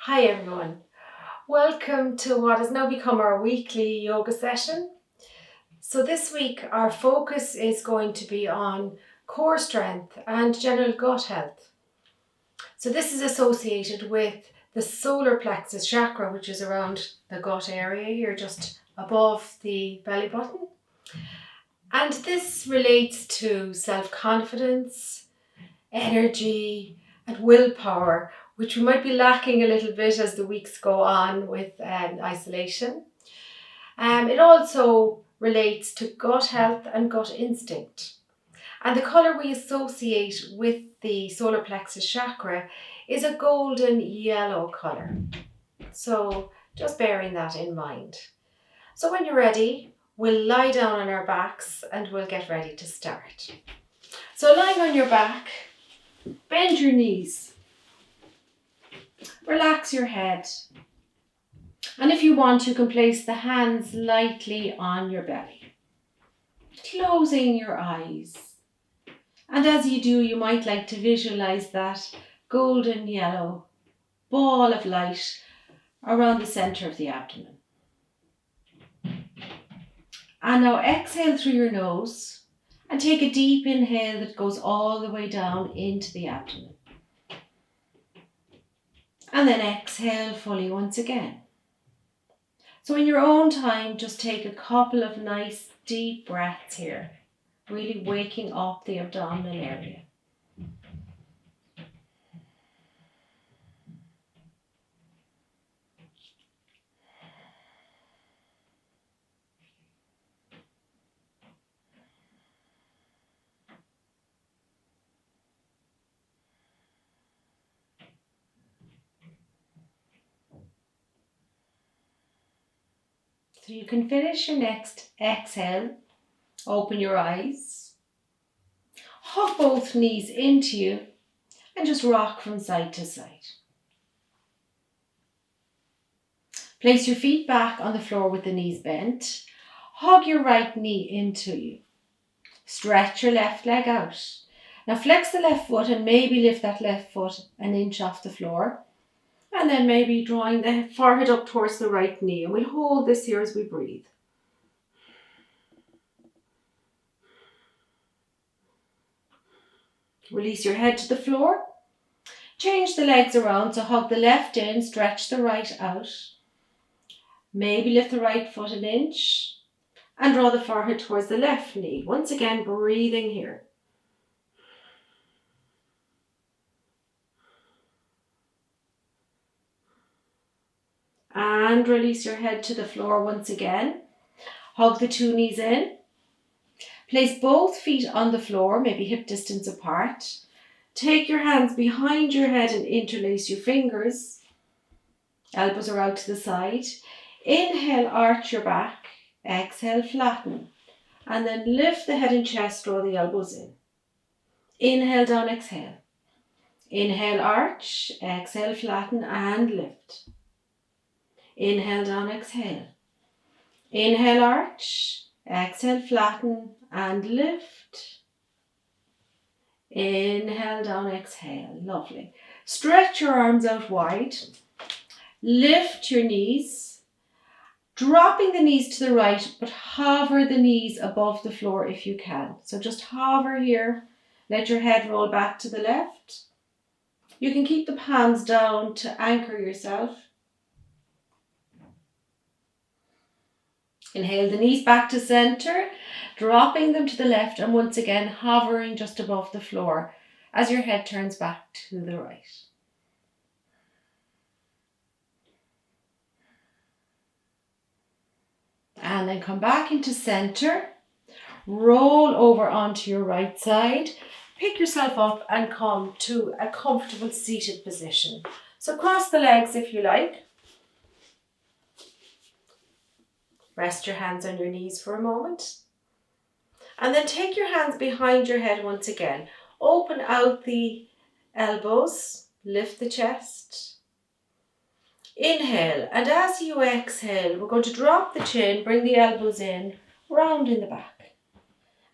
Hi everyone, welcome to what has now become our weekly yoga session. So this week our focus is going to be on core strength and general gut health. So this is associated with the solar plexus chakra, which is around the gut area here, just above the belly button. And this relates to self-confidence, energy and willpower, which we might be lacking a little bit as the weeks go on with isolation. It also relates to gut health and gut instinct. And the colour we associate with the solar plexus chakra is a golden yellow colour. So just bearing that in mind. So when you're ready, we'll lie down on our backs and we'll get ready to start. So lying on your back, bend your knees. Relax your head. And if you want, you can place the hands lightly on your belly, closing your eyes. And as you do, you might like to visualize that golden yellow ball of light around the center of the abdomen. And now exhale through your nose and take a deep inhale that goes all the way down into the abdomen. And then exhale fully once again. So in your own time, just take a couple of nice deep breaths here, really waking up the abdominal area. So you can finish your next exhale. Open your eyes. Hug both knees into you and just rock from side to side. Place your feet back on the floor with the knees bent. Hug your right knee into you. Stretch your left leg out. Now flex the left foot and maybe lift that left foot an inch off the floor. And then maybe drawing the forehead up towards the right knee. And we'll hold this here as we breathe. Release your head to the floor. Change the legs around, so hug the left in, stretch the right out. Maybe lift the right foot an inch and draw the forehead towards the left knee. Once again, breathing here. And release your head to the floor once again. Hug the two knees in. Place both feet on the floor, maybe hip distance apart. Take your hands behind your head and interlace your fingers. Elbows are out to the side. Inhale, arch your back. Exhale, flatten. And then lift the head and chest, draw the elbows in. Inhale, down, exhale. Inhale, arch. Exhale, flatten and lift. Inhale, down, exhale. Inhale, arch. Exhale, flatten and lift. Inhale, down, exhale. Lovely. Stretch your arms out wide. Lift your knees. Dropping the knees to the right, but hover the knees above the floor if you can. So just hover here. Let your head roll back to the left. You can keep the palms down to anchor yourself. Inhale the knees back to center, dropping them to the left and once again hovering just above the floor as your head turns back to the right. And then come back into center, roll over onto your right side, pick yourself up and come to a comfortable seated position. So cross the legs if you like. Rest your hands on your knees for a moment. And then take your hands behind your head once again. Open out the elbows, lift the chest. Inhale, and as you exhale, we're going to drop the chin, bring the elbows in, round in the back.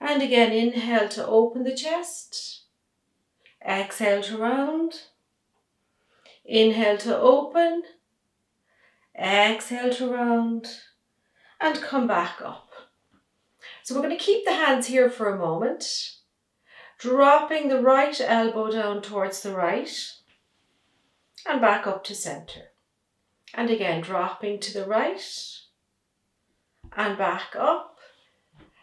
And again, inhale to open the chest. Exhale to round. Inhale to open, exhale to round, and come back up. So we're going to keep the hands here for a moment, dropping the right elbow down towards the right, and back up to center. And again, dropping to the right, and back up.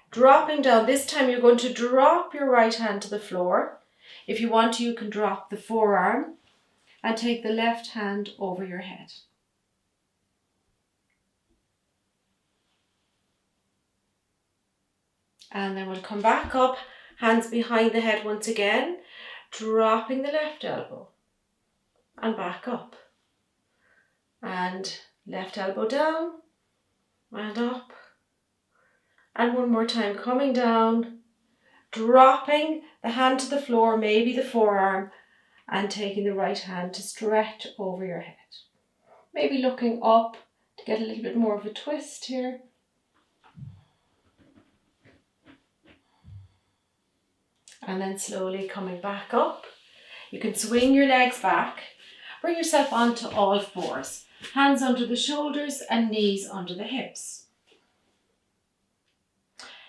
Dropping down. This time you're going to drop your right hand to the floor. If you want to, you can drop the forearm and take the left hand over your head. And then we'll come back up, hands behind the head once again, dropping the left elbow and back up. And left elbow down and up. And one more time, coming down, dropping the hand to the floor, maybe the forearm, and taking the right hand to stretch over your head. Maybe looking up to get a little bit more of a twist here. And then slowly coming back up. You can swing your legs back. Bring yourself onto all fours. Hands under the shoulders and knees under the hips.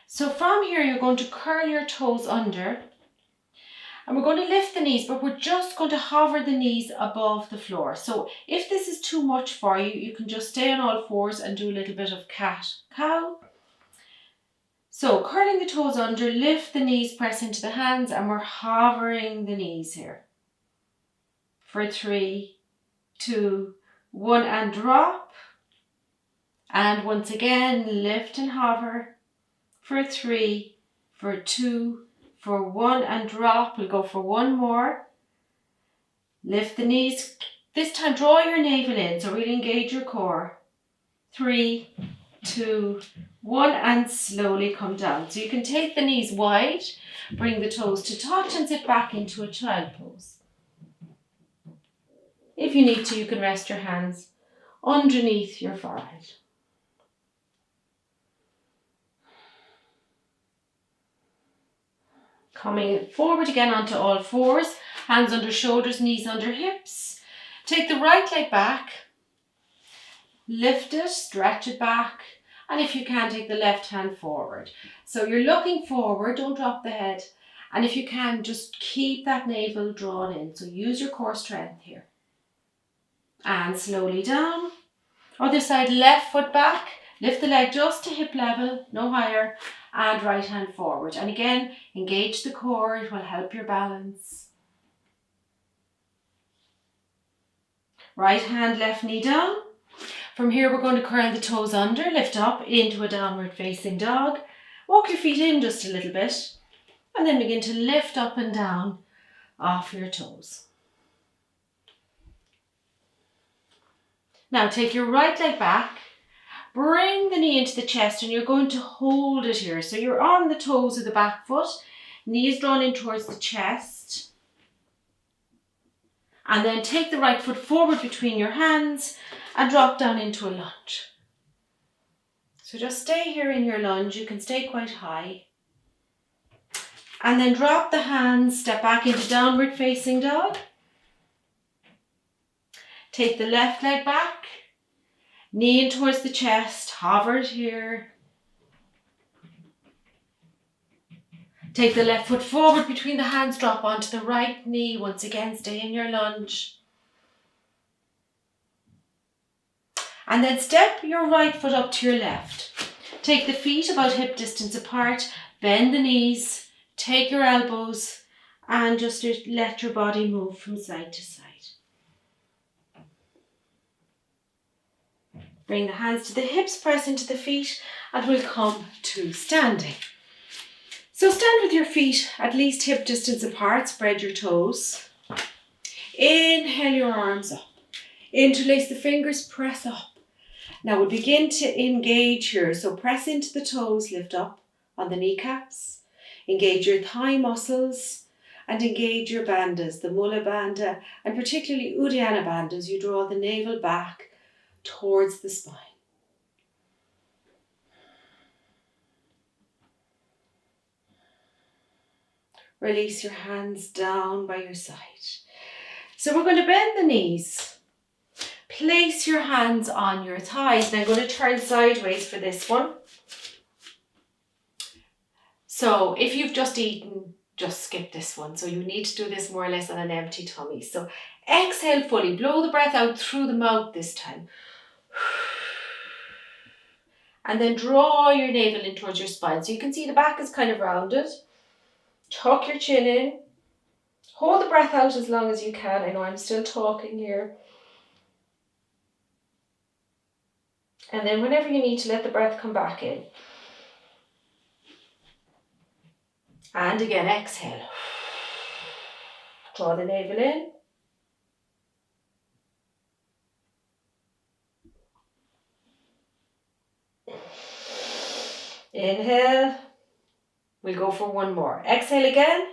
So from here, you're going to curl your toes under. And we're going to lift the knees, but we're just going to hover the knees above the floor. So if this is too much for you, you can just stay on all fours and do a little bit of cat-cow. So curling the toes under, lift the knees, press into the hands, and we're hovering the knees here. For 3, 2, 1, and drop. And once again, lift and hover. For 3, for 2, for 1, and drop. We'll go for one more. Lift the knees. This time, draw your navel in, so really engage your core. 3, 2, 1, and slowly come down. So you can take the knees wide, bring the toes to touch, and sit back into a child pose. If you need to, you can rest your hands underneath your forehead. Coming forward again onto all fours, hands under shoulders, knees under hips. Take the right leg back, lift it, stretch it back, and if you can, take the left hand forward. So you're looking forward, don't drop the head, and if you can, just keep that navel drawn in. So use your core strength here. And slowly down. Other side, left foot back, lift the leg just to hip level, no higher, and right hand forward. And again, engage the core, it will help your balance. Right hand, left knee down. From here, we're going to curl the toes under, lift up into a downward facing dog. Walk your feet in just a little bit, and then begin to lift up and down off your toes. Now take your right leg back, bring the knee into the chest, and you're going to hold it here. So you're on the toes of the back foot, knees drawn in towards the chest. And then take the right foot forward between your hands and drop down into a lunge. So just stay here in your lunge. You can stay quite high. And then drop the hands, step back into downward facing dog. Take the left leg back, knee in towards the chest, hover it here. Take the left foot forward between the hands, drop onto the right knee. Once again, stay in your lunge. And then step your right foot up to your left. Take the feet about hip distance apart, bend the knees, take your elbows, and just let your body move from side to side. Bring the hands to the hips, press into the feet, and we'll come to standing. So stand with your feet at least hip distance apart, spread your toes. Inhale your arms up. Interlace the fingers, press up. Now we'll begin to engage here. So press into the toes, lift up on the kneecaps. Engage your thigh muscles and engage your bandhas, the Mula Bandha and particularly Uddiyana Bandha as you draw the navel back towards the spine. Release your hands down by your side. So we're going to bend the knees place your hands on your thighs. And I'm going to turn sideways for this one. So if you've just eaten, just skip this one. So you need to do this more or less on an empty tummy. So exhale fully. Blow the breath out through the mouth this time. And then draw your navel in towards your spine. So you can see the back is kind of rounded. Tuck your chin in. Hold the breath out as long as you can. I know I'm still talking here. And then whenever you need to, let the breath come back in. And again, exhale. Draw the navel in. Inhale. We'll go for one more. Exhale again.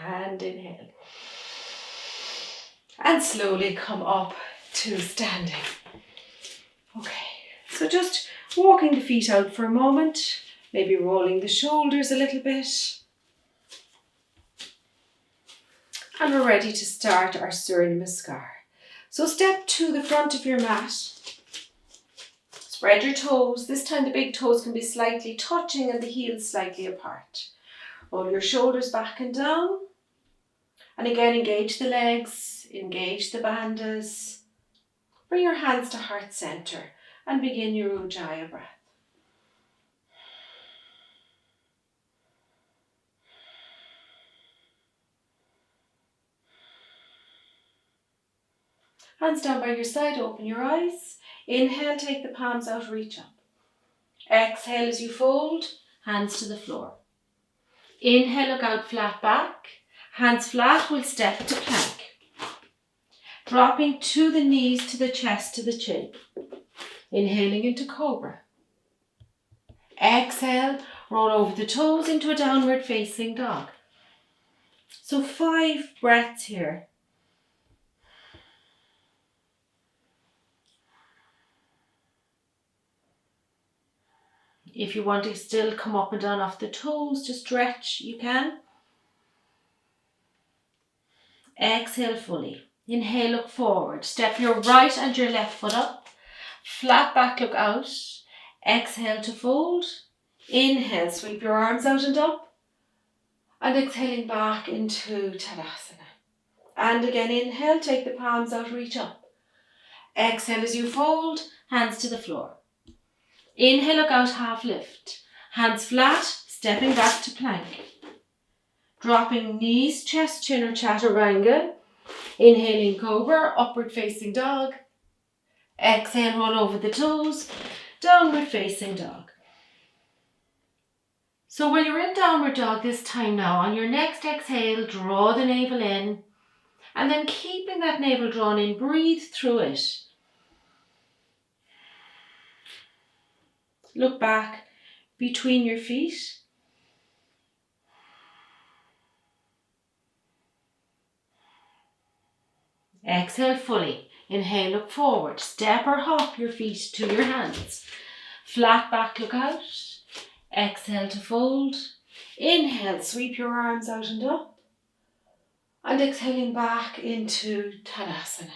And inhale. And slowly come up to standing. Okay, so just walking the feet out for a moment, maybe rolling the shoulders a little bit. And we're ready to start our Surya Namaskar. So step to the front of your mat. Spread your toes. This time the big toes can be slightly touching and the heels slightly apart. Roll your shoulders back and down. And again, engage the legs, engage the bandhas. Bring your hands to heart center and begin your Ujjayi breath. Hands down by your side, open your eyes. Inhale, take the palms out, reach up. Exhale as you fold, hands to the floor. Inhale, look out, flat back. Hands flat, we'll step to plank. Dropping to the knees, to the chest, to the chin. Inhaling into cobra. Exhale, roll over the toes into a downward facing dog. So 5 breaths here. If you want to still come up and down off the toes to stretch, you can. Exhale fully. Inhale, look forward. Step your right and your left foot up. Flat back, look out. Exhale to fold. Inhale, sweep your arms out and up. And exhaling back into Tadasana. And again, inhale, take the palms out, reach up. Exhale as you fold, hands to the floor. Inhale, look out, half lift. Hands flat, stepping back to plank. Dropping knees, chest, chin or chaturanga. Inhaling cobra, upward facing dog. Exhale, roll over the toes, downward facing dog. So when you're in downward dog this time now, on your next exhale, draw the navel in. And then keeping that navel drawn in, breathe through it. Look back between your feet. Exhale fully. Inhale, look forward. Step or hop your feet to your hands. Flat back, look out. Exhale to fold. Inhale, sweep your arms out and up. And exhaling back into Tadasana.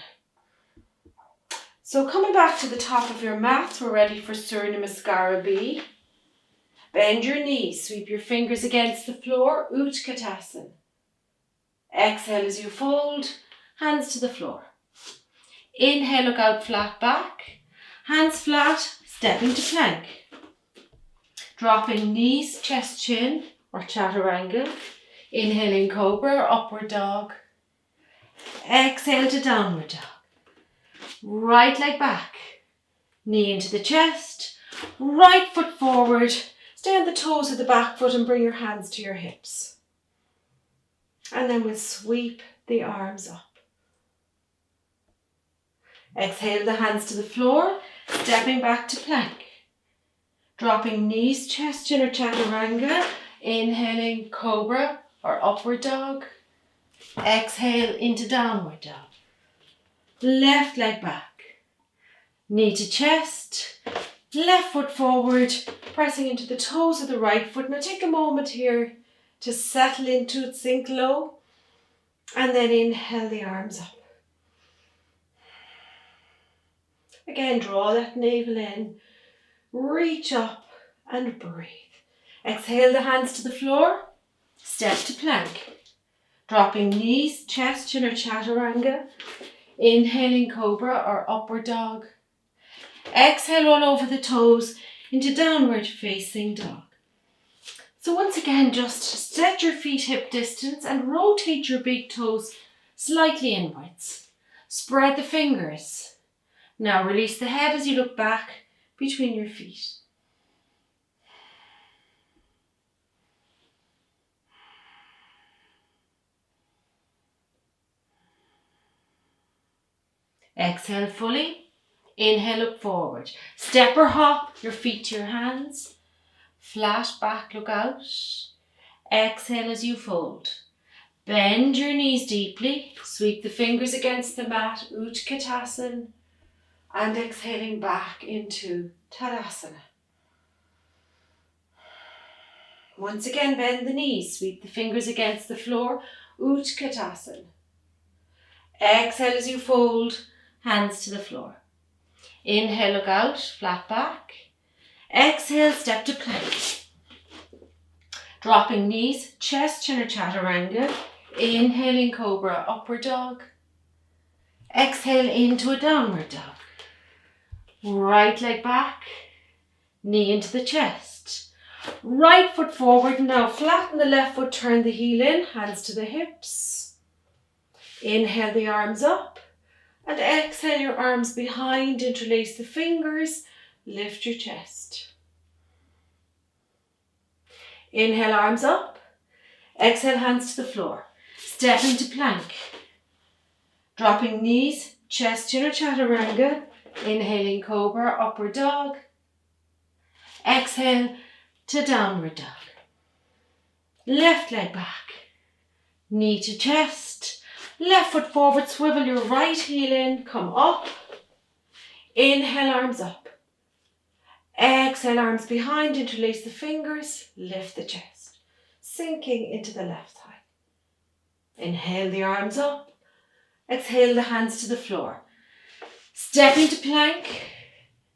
So coming back to the top of your mat, we're ready for Surya Namaskara B. Bend your knees, sweep your fingers against the floor, Utkatasana. Exhale as you fold, hands to the floor. Inhale, look out, flat back. Hands flat, stepping to plank. Dropping knees, chest, chin or chaturanga. Inhaling cobra, upward dog. Exhale to downward dog. Right leg back, knee into the chest, right foot forward, stay on the toes of the back foot and bring your hands to your hips. And then we'll sweep the arms up. Exhale the hands to the floor, stepping back to plank. Dropping knees, chest, chin or chaturanga, inhaling cobra or upward dog. Exhale into downward dog. Left leg back, knee to chest, Left foot forward, pressing into the toes of the right foot. Now take a moment here to settle into it, sink low. And then inhale the arms up. Again, draw that navel in. Reach up and breathe. Exhale the hands to the floor. Step to plank. Dropping knees, chest, chin or chaturanga. Inhaling cobra or upward dog. Exhale all over the toes into downward facing dog. So once again, just set your feet hip distance and rotate your big toes slightly inwards. Spread the fingers. Now release the head as you look back between your feet. Exhale fully. Inhale, look forward. Step or hop your feet to your hands. Flat back, look out. Exhale as you fold. Bend your knees deeply. Sweep the fingers against the mat, Utkatasana. And exhaling back into Tadasana. Once again, bend the knees. Sweep the fingers against the floor, Utkatasana. Exhale as you fold, hands to the floor. Inhale, look out, flat back. Exhale, step to plank. Dropping knees, chest, chin or chaturanga. Inhaling cobra, upward dog. Exhale into a downward dog. Right leg back, knee into the chest. Right foot forward, now flatten the left foot, turn the heel in, hands to the hips. Inhale the arms up and exhale your arms behind, interlace the fingers, lift your chest. Inhale arms up, exhale hands to the floor. Step into plank. Dropping knees, chest, chin or chaturanga. Inhaling cobra, upward dog. Exhale to downward dog. Left leg back. Knee to chest. Left foot forward, swivel your right heel in, come up. Inhale, arms up. Exhale, arms behind, interlace the fingers, lift the chest. Sinking into the left thigh. Inhale the arms up. Exhale the hands to the floor. Step into plank,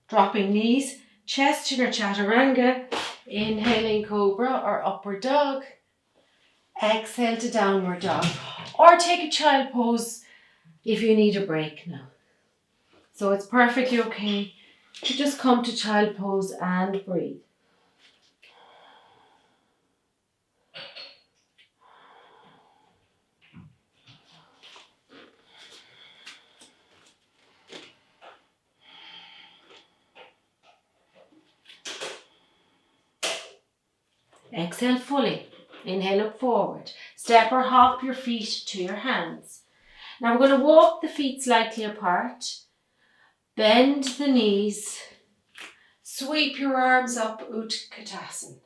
dropping knees, chest, chin or chaturanga, inhaling cobra or upward dog, exhale to downward dog, or take a child pose if you need a break now. So it's perfectly okay to just come to child pose and breathe. Exhale fully. Inhale, look forward. Step or hop your feet to your hands. Now we're going to walk the feet slightly apart. Bend the knees. Sweep your arms up, Utkatasana.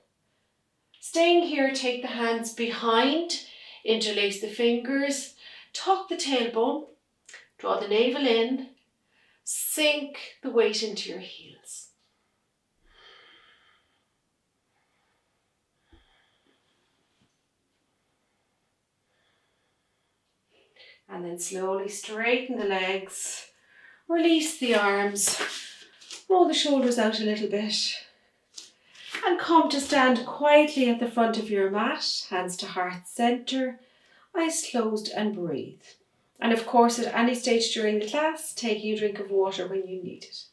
Staying here, take the hands behind. Interlace the fingers. Tuck the tailbone. Draw the navel in. Sink the weight into your heels. And then slowly straighten the legs, release the arms, roll the shoulders out a little bit, and come to stand quietly at the front of your mat, hands to heart center, eyes closed, and breathe. And of course, at any stage during the class, taking a drink of water when you need it.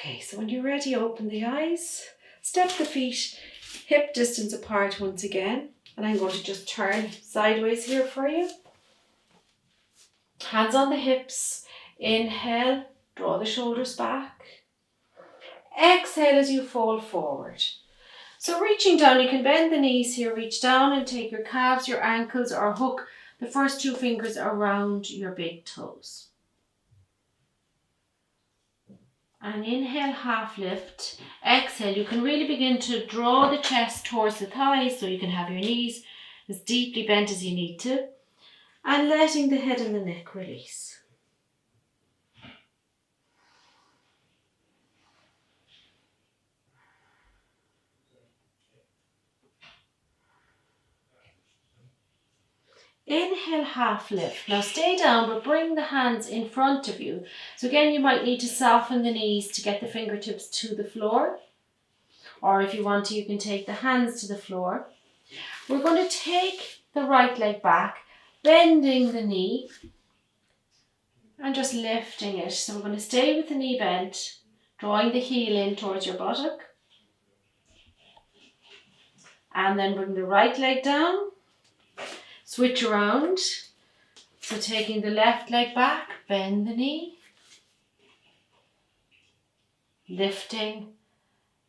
Okay, so when you're ready, open the eyes, step the feet hip distance apart once again, and I'm going to just turn sideways here for you. Hands on the hips, inhale, draw the shoulders back. Exhale as you fall forward. So reaching down, you can bend the knees here, reach down and take your calves, your ankles, or hook the first two fingers around your big toes. And inhale, half lift. Exhale, you can really begin to draw the chest towards the thighs so you can have your knees as deeply bent as you need to. And letting the head and the neck release. Inhale, half lift. Now stay down, but bring the hands in front of you. So again, you might need to soften the knees to get the fingertips to the floor. Or if you want to, you can take the hands to the floor. We're going to take the right leg back, bending the knee and just lifting it. So we're going to stay with the knee bent, drawing the heel in towards your buttock. And then bring the right leg down. Switch around. So taking the left leg back, bend the knee. Lifting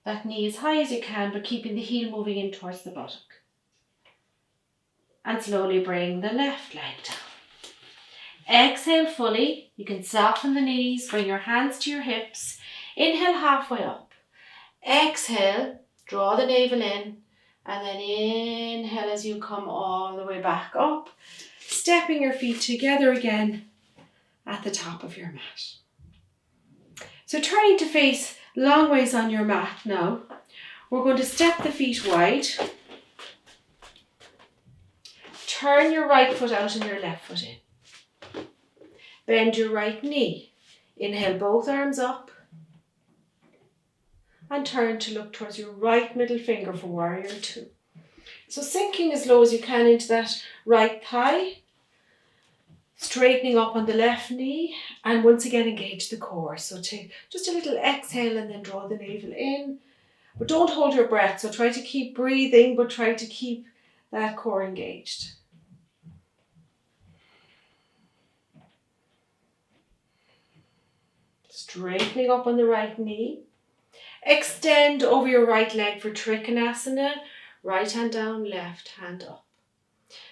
that knee as high as you can, but keeping the heel moving in towards the buttock. And slowly bring the left leg down. Exhale fully. You can soften the knees, bring your hands to your hips. Inhale, halfway up. Exhale, draw the navel in. And then inhale as you come all the way back up, stepping your feet together again at the top of your mat. So turning to face long ways on your mat now, we're going to step the feet wide. Turn your right foot out and your left foot in. Bend your right knee. Inhale, both arms up. And turn to look towards your right middle finger for warrior two. So sinking as low as you can into that right thigh, straightening up on the left knee, and once again engage the core. So take just a little exhale and then draw the navel in. But don't hold your breath, so try to keep breathing, but try to keep that core engaged. Straightening up on the right knee. Extend over your right leg for Trikonasana. Right hand down, left hand up.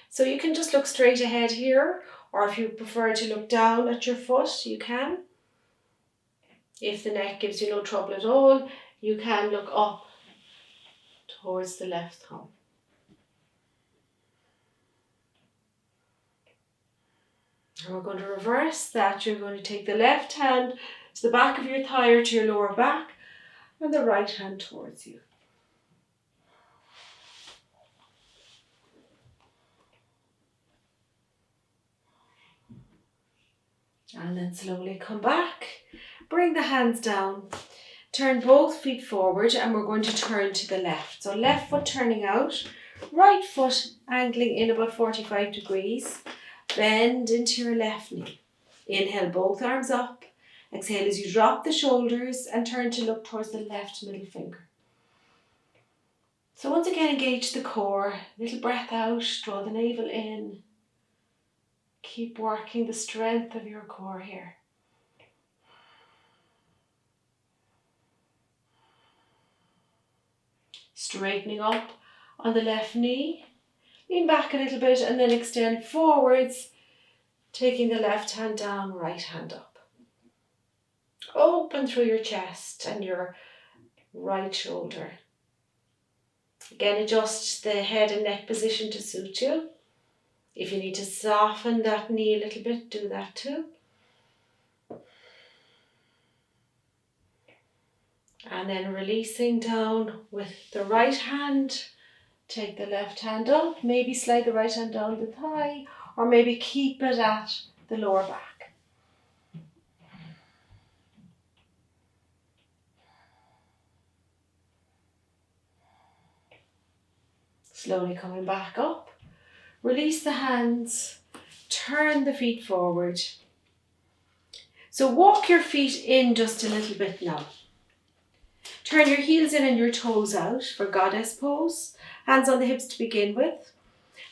So you can just look straight ahead here, or if you prefer to look down at your foot, you can. If the neck gives you no trouble at all, you can look up towards the left thumb. And we're going to reverse that. You're going to take the left hand to the back of your thigh or to your lower back, and the right hand towards you. And then slowly come back. Bring the hands down. Turn both feet forward, and we're going to turn to the left. So left foot turning out, right foot angling in about 45 degrees. Bend into your left knee. Inhale, both arms up. Exhale as you drop the shoulders and turn to look towards the left middle finger. So once again, engage the core. Little breath out, draw the navel in. Keep working the strength of your core here. Straightening up on the left knee. Lean back a little bit and then extend forwards, taking the left hand down, right hand up. Open through your chest and your right shoulder. Again, adjust the head and neck position to suit you. If you need to soften that knee a little bit, do that too. And then releasing down with the right hand. Take the left hand up, maybe slide the right hand down the thigh, or maybe keep it at the lower back. Slowly coming back up. Release the hands, turn the feet forward. So walk your feet in just a little bit now. Turn your heels in and your toes out for goddess pose. Hands on the hips to begin with.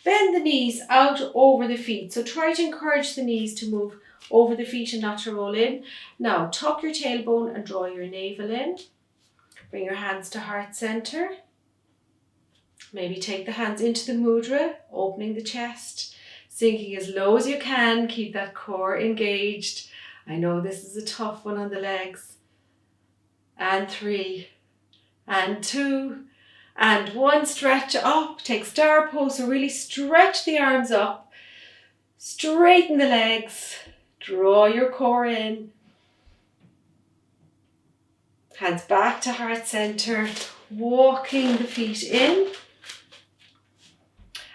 Bend the knees out over the feet. So try to encourage the knees to move over the feet and not to roll in. Now tuck your tailbone and draw your navel in. Bring your hands to heart center. Maybe take the hands into the mudra, opening the chest, sinking as low as you can. Keep that core engaged. I know this is a tough one on the legs. and 3 and 2 and 1. Stretch up, take star pose, so really stretch the arms up, straighten the legs, draw your core in, hands back to heart center, walking the feet in.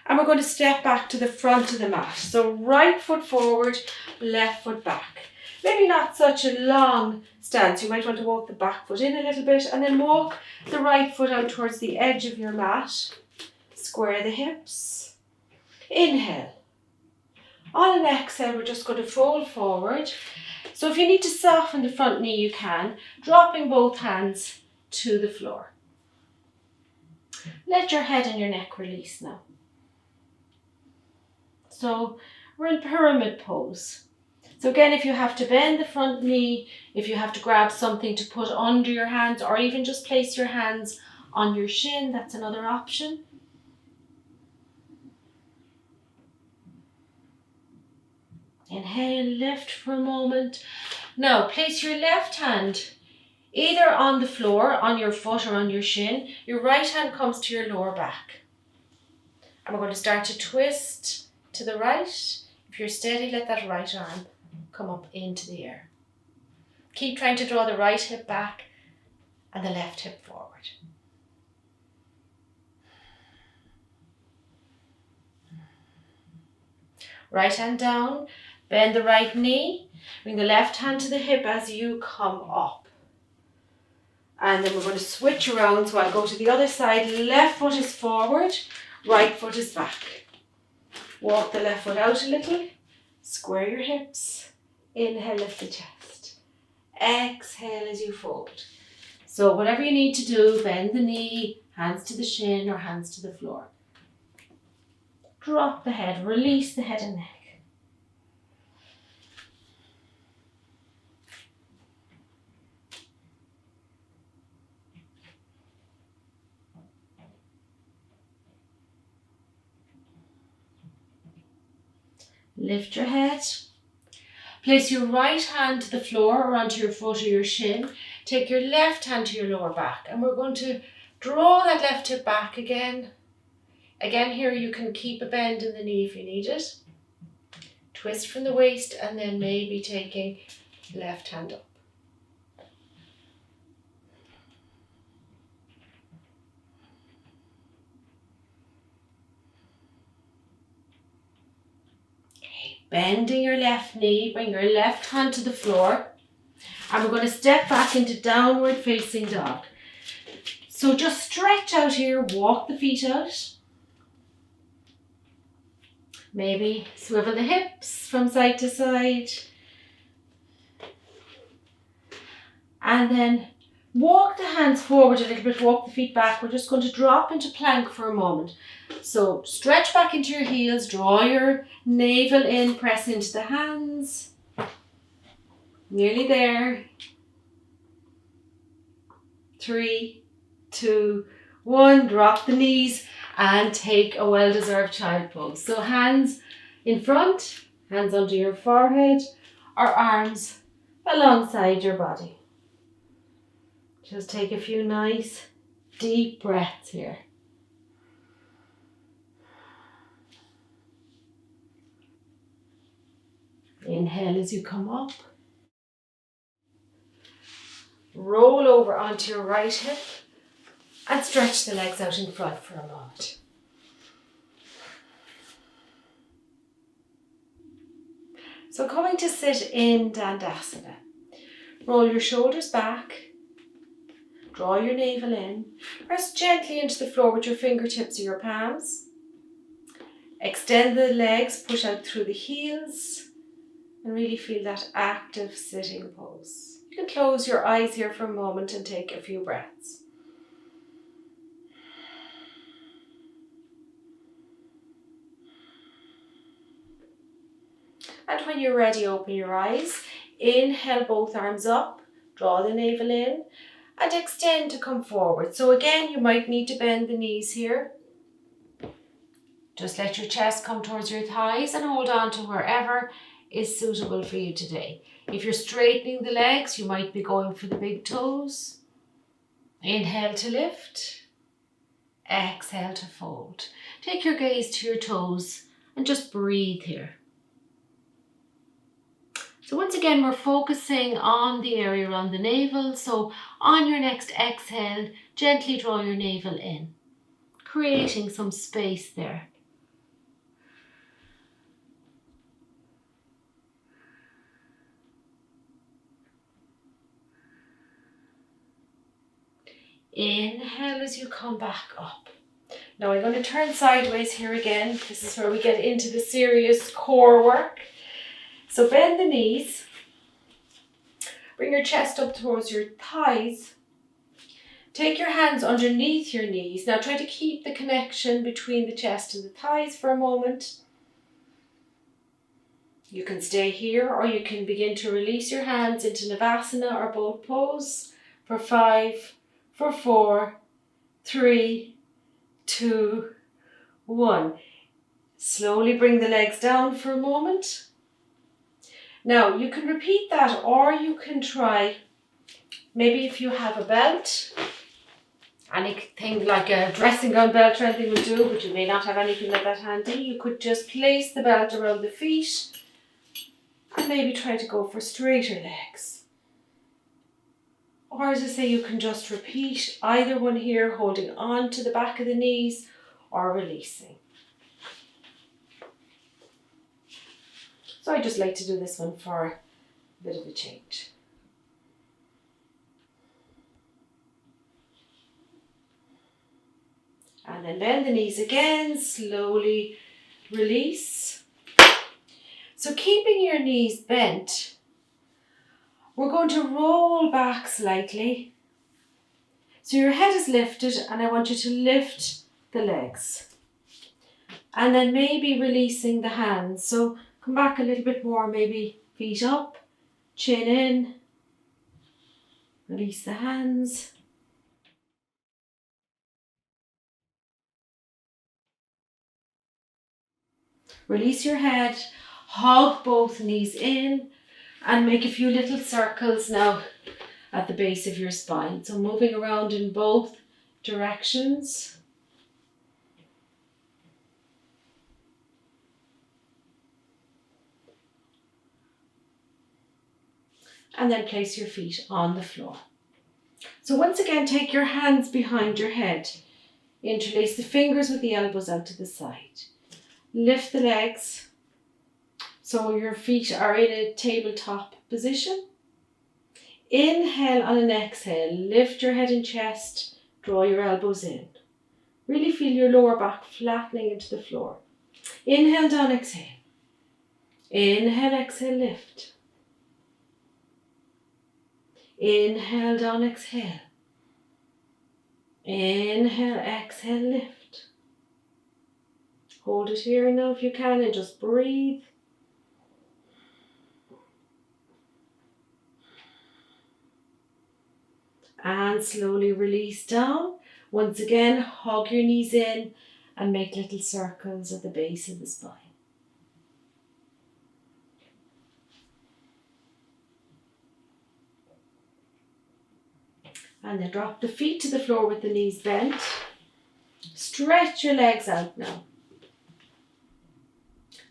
And we're going to step back to the front of the mat. So right foot forward, left foot back. Maybe not such a long stance. You might want to walk the back foot in a little bit and then walk the right foot out towards the edge of your mat. Square the hips. Inhale. On an exhale, we're just going to fold forward. So if you need to soften the front knee, you can, dropping both hands to the floor. Let your head and your neck release now. So we're in pyramid pose. So again, if you have to bend the front knee, if you have to grab something to put under your hands, or even just place your hands on your shin, that's another option. Inhale, lift for a moment. Now place your left hand either on the floor, on your foot or on your shin. Your right hand comes to your lower back. And we're going to start to twist to the right. If you're steady, let that right arm come up into the air. Keep trying to draw the right hip back and the left hip forward. Right hand down, bend the right knee, bring the left hand to the hip as you come up. And then we're going to switch around, so I'll go to the other side. Left foot is forward, right foot is back. Walk the left foot out a little, square your hips, inhale, lift the chest. Exhale as you fold. So whatever you need to do, bend the knee, hands to the shin or hands to the floor. Drop the head, release the head and neck. Lift your head. Place your right hand to the floor or onto your foot or your shin. Take your left hand to your lower back, and we're going to draw that left hip back again. Again, here you can keep a bend in the knee if you need it. Twist from the waist and then maybe taking left hand up. Bending your left knee, bring your left hand to the floor, and we're going to step back into downward facing dog. So just stretch out here, walk the feet out. Maybe swivel the hips from side to side. And then walk the hands forward a little bit, walk the feet back. We're just going to drop into plank for a moment. So stretch back into your heels, draw your navel in, press into the hands. Nearly there. 3, 2, 1. Drop the knees and take a well-deserved child pose. So hands in front, hands under your forehead, or arms alongside your body. Just take a few nice deep breaths here. Inhale as you come up. Roll over onto your right hip and stretch the legs out in front for a moment. So coming to sit in Dandasana. Roll your shoulders back. Draw your navel in. Press gently into the floor with your fingertips or your palms. Extend the legs, push out through the heels. And really feel that active sitting pose. You can close your eyes here for a moment and take a few breaths. And when you're ready, open your eyes. Inhale both arms up, draw the navel in, and extend to come forward. So again, you might need to bend the knees here. Just let your chest come towards your thighs and hold on to wherever is suitable for you today. If you're straightening the legs, you might be going for the big toes. Inhale to lift. Exhale to fold. Take your gaze to your toes and just breathe here. So once again, we're focusing on the area around the navel. So on your next exhale, gently draw your navel in, creating some space there. Inhale as you come back up. Now I'm going to turn sideways here again. This is where we get into the serious core work. So bend the knees. Bring your chest up towards your thighs. Take your hands underneath your knees. Now try to keep the connection between the chest and the thighs for a moment. You can stay here or you can begin to release your hands into Savasana or boat pose for 5, for 4, 3, 2, 1. Slowly bring the legs down for a moment. Now you can repeat that or you can try, maybe if you have a belt, anything like a dressing gown belt or anything will do, but you may not have anything like that handy. You could just place the belt around the feet and maybe try to go for straighter legs. Or as I say, you can just repeat either one here, holding on to the back of the knees or releasing. So I just like to do this one for a bit of a change. And then bend the knees again, slowly release. So keeping your knees bent, we're going to roll back slightly. So your head is lifted and I want you to lift the legs. And then maybe releasing the hands. So come back a little bit more, maybe feet up, chin in, release the hands. Release your head, hug both knees in and make a few little circles now at the base of your spine. So moving around in both directions. And then place your feet on the floor. So once again, take your hands behind your head. Interlace the fingers with the elbows out to the side. Lift the legs so your feet are in a tabletop position. Inhale on an exhale, lift your head and chest, draw your elbows in. Really feel your lower back flattening into the floor. Inhale down, exhale. Inhale, exhale, lift. Inhale down, exhale. Inhale, exhale, lift. Hold it here now if you can and just breathe. And slowly release down. Once again, hug your knees in and make little circles at the base of the spine. And then drop the feet to the floor with the knees bent. Stretch your legs out now.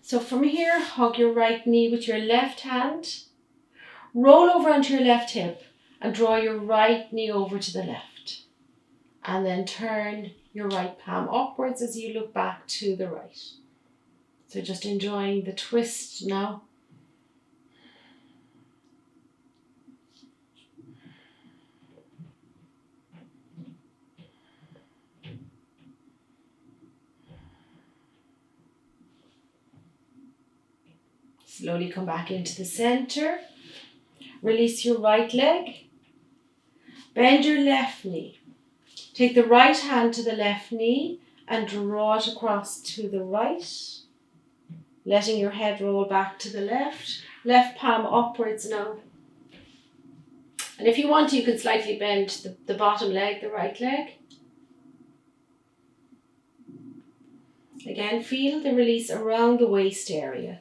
So from here, hug your right knee with your left hand. Roll over onto your left hip and draw your right knee over to the left. And then turn your right palm upwards as you look back to the right. So just enjoying the twist now. Slowly come back into the center. Release your right leg. Bend your left knee. Take the right hand to the left knee and draw it across to the right. Letting your head roll back to the left. Left palm upwards now. And if you want to, you can slightly bend the bottom leg, the right leg. Again, feel the release around the waist area.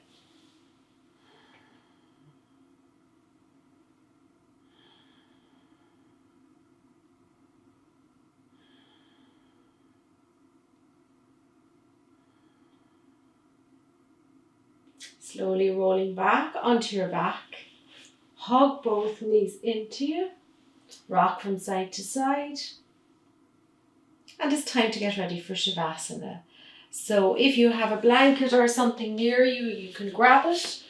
Slowly rolling back onto your back. Hug both knees into you. Rock from side to side. And it's time to get ready for Savasana. So if you have a blanket or something near you, you can grab it.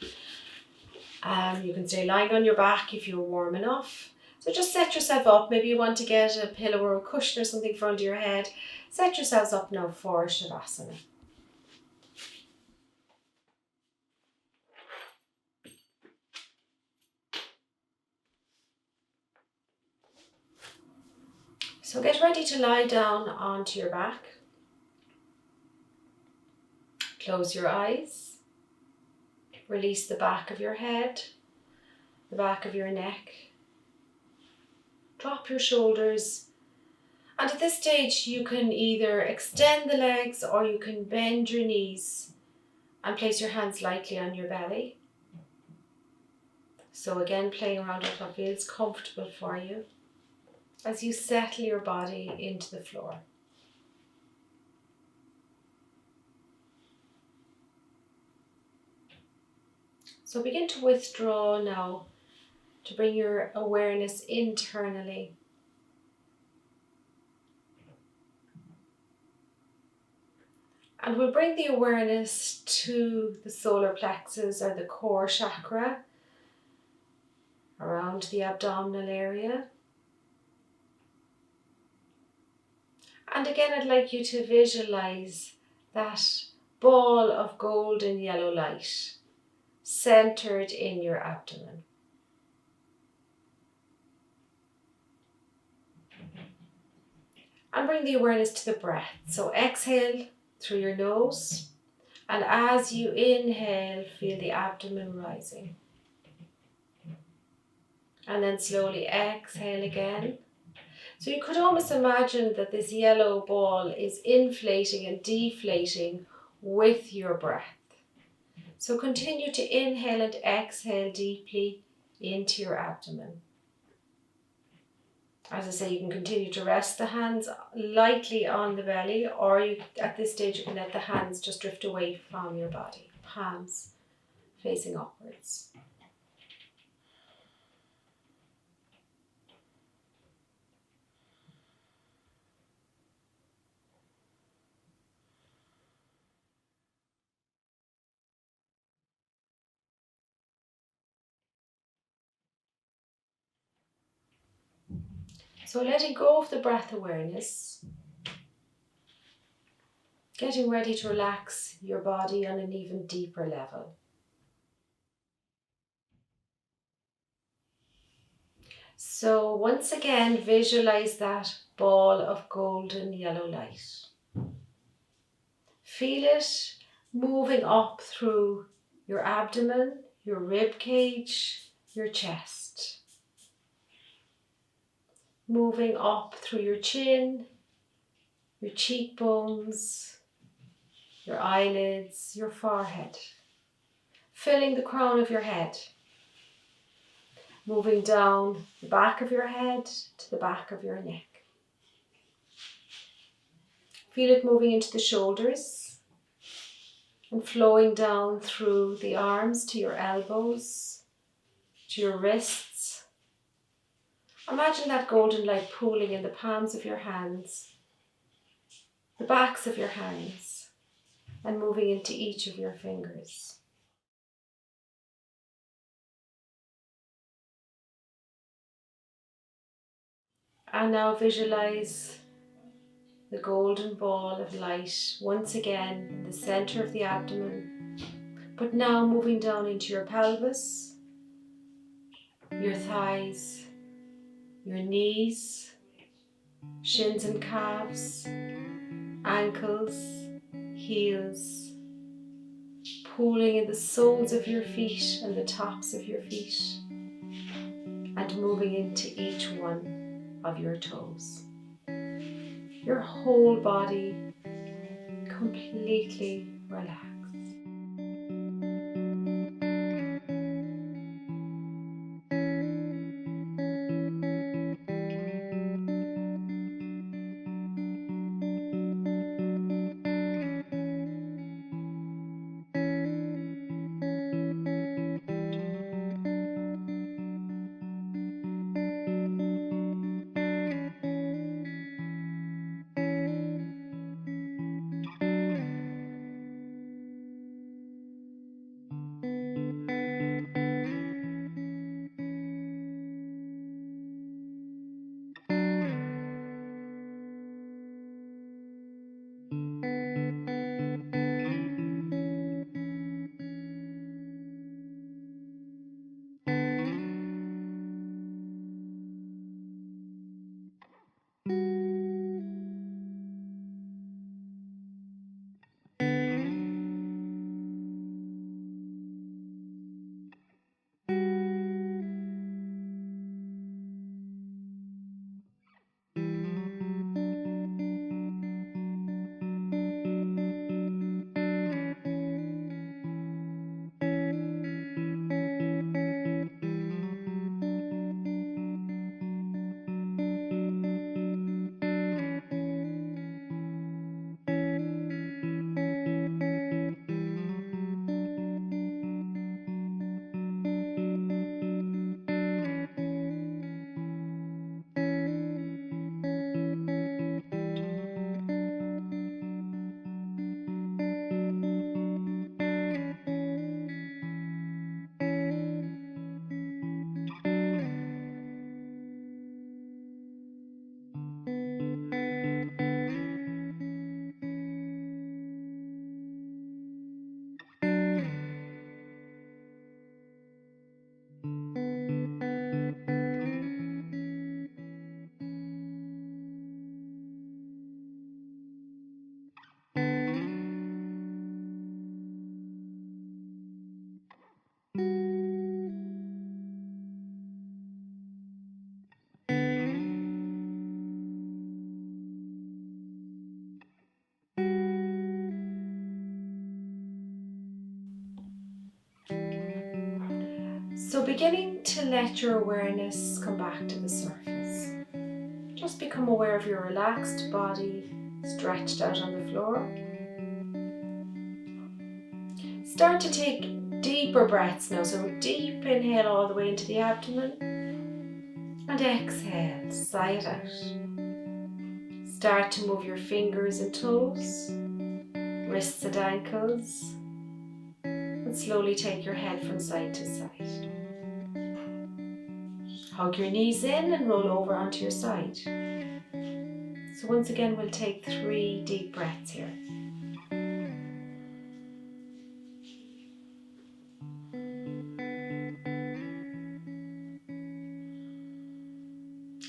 You can stay lying on your back if you're warm enough. So just set yourself up. Maybe you want to get a pillow or a cushion or something for under your head. Set yourselves up now for Savasana. So get ready to lie down onto your back. Close your eyes. Release the back of your head, the back of your neck. Drop your shoulders. And at this stage, you can either extend the legs or you can bend your knees and place your hands lightly on your belly. So again, playing around with what feels comfortable for you as you settle your body into the floor. So begin to withdraw now to bring your awareness internally. And we'll bring the awareness to the solar plexus or the core chakra around the abdominal area. And again, I'd like you to visualize that ball of golden yellow light centered in your abdomen. And bring the awareness to the breath. So exhale through your nose. And as you inhale, feel the abdomen rising. And then slowly exhale again. So you could almost imagine that this yellow ball is inflating and deflating with your breath. So continue to inhale and exhale deeply into your abdomen. As I say, you can continue to rest the hands lightly on the belly, or at this stage you can let the hands just drift away from your body, palms facing upwards. So letting go of the breath awareness, getting ready to relax your body on an even deeper level. So once again, visualize that ball of golden yellow light. Feel it moving up through your abdomen, your rib cage, your chest. Moving up through your chin, your cheekbones, your eyelids, your forehead. Filling the crown of your head. Moving down the back of your head to the back of your neck. Feel it moving into the shoulders and flowing down through the arms to your elbows, to your wrists. Imagine that golden light pooling in the palms of your hands, the backs of your hands, and moving into each of your fingers. And now visualize the golden ball of light once again in the center of the abdomen, but now moving down into your pelvis, your thighs, your knees, shins and calves, ankles, heels, pooling in the soles of your feet and the tops of your feet, and moving into each one of your toes. Your whole body completely relaxed. So beginning to let your awareness come back to the surface. Just become aware of your relaxed body, stretched out on the floor. Start to take deeper breaths now. So deep inhale all the way into the abdomen. And exhale, sigh it out. Start to move your fingers and toes, wrists and ankles. And slowly take your head from side to side. Hug your knees in and roll over onto your side. So once again, we'll take 3 deep breaths here.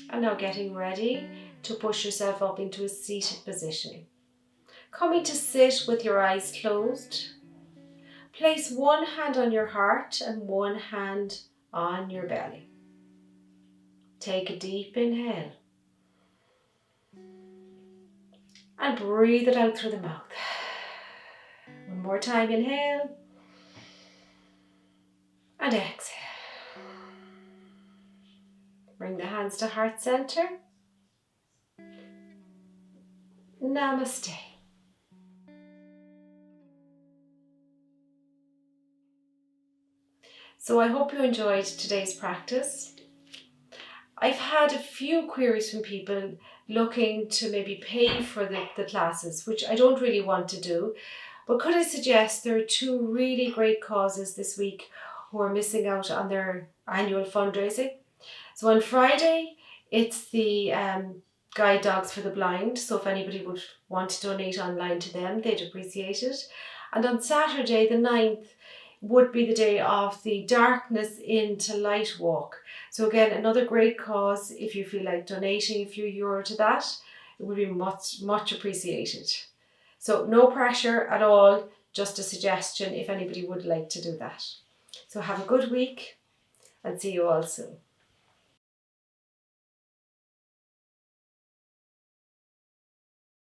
And now getting ready to push yourself up into a seated position. Coming to sit with your eyes closed. Place one hand on your heart and one hand on your belly. Take a deep inhale. And breathe it out through the mouth. One more time, inhale. And exhale. Bring the hands to heart center. Namaste. So I hope you enjoyed today's practice. I've had a few queries from people looking to maybe pay for the classes, which I don't really want to do. But could I suggest there are 2 really great causes this week who are missing out on their annual fundraising. So on Friday, it's the Guide Dogs for the Blind. So if anybody would want to donate online to them, they'd appreciate it. And on Saturday, the 9th, would be the day of the Darkness into Light walk. So again, another great cause. If you feel like donating a few euro to that, it would be much appreciated. So no pressure at all, just a suggestion if anybody would like to do that. So have a good week and see you all soon.